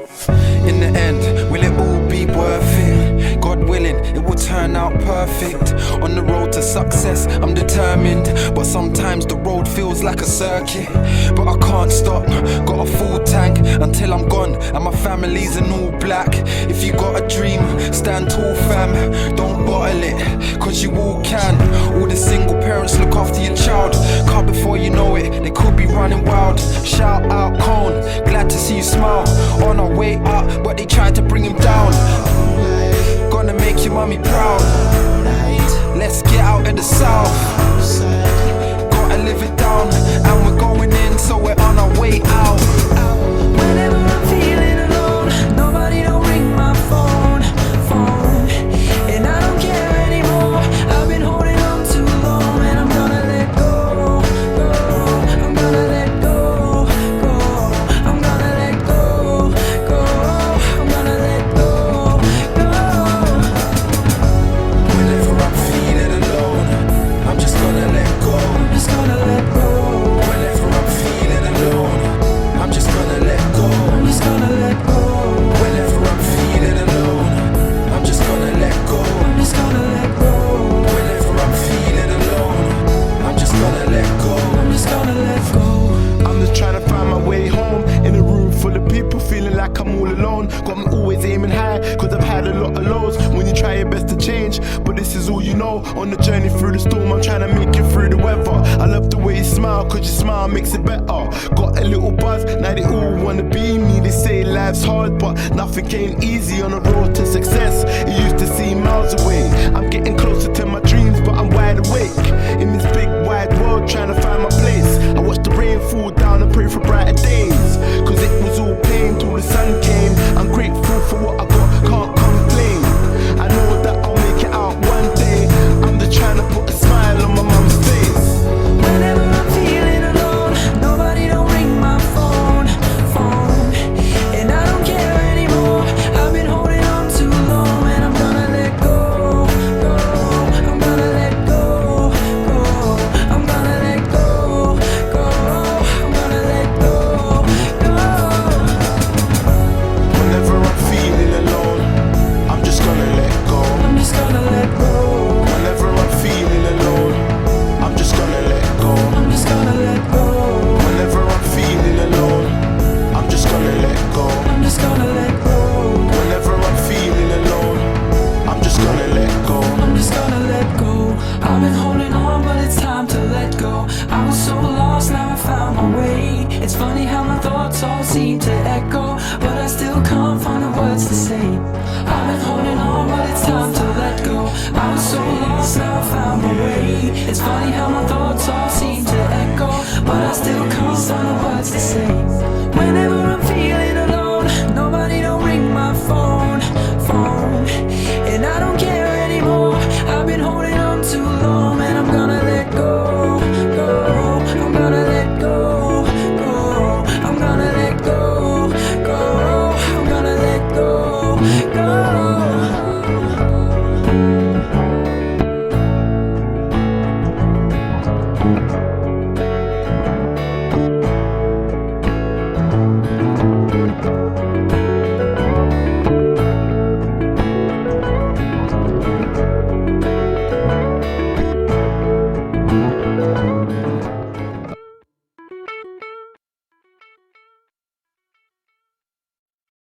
In the end, will it all be worth it? God willing, it will turn out perfect. On the road to success, I'm determined, but sometimes the road feels like a circuit. But I can't stop, got a full tank until I'm gone and my family's in all black. If you got a dream, stand tall fam, don't bottle it, cause you all can. All the single parents, look after your child, cause before you know it, they could be running wild. Shout out Cone, glad to see you smile. On our way up, but they tried to bring him down. Gonna make your mommy proud. Let's get out of the south. Gotta live it down, and we're going in, so we're on our way out. Whenever I'm feeling alone, nobody don't ring my phone. And I don't care anymore. I've been holding on too long, and I'm gonna let go. I'm gonna let go. I'm gonna let go. I'm gonna let go. Whenever I'm feeling alone, I'm just gonna let go. I'm just gonna let go. Whenever I'm feeling alone, I'm just gonna let go. I'm just gonna let go. Whenever I'm feeling alone, I'm just gonna let go. I'm just gonna let go. Whenever I'm feeling alone, I'm just gonna let go. I'm just gonna let go. I'm just trying to find my way home in a room full of people feeling like I'm all alone. Got me always aiming high, cause I've had a lot of lows. When you try your best to change, but this is all you know. On the journey through the storm, I'm trying to make it through the weather. I love the way you smile, cause your smile makes it better. Got a little buzz, now they all wanna be me. They say life's hard, but nothing ain't easy on the road to success. It used to seem miles away. I'm getting closer to my dreams, but I'm wide awake in this big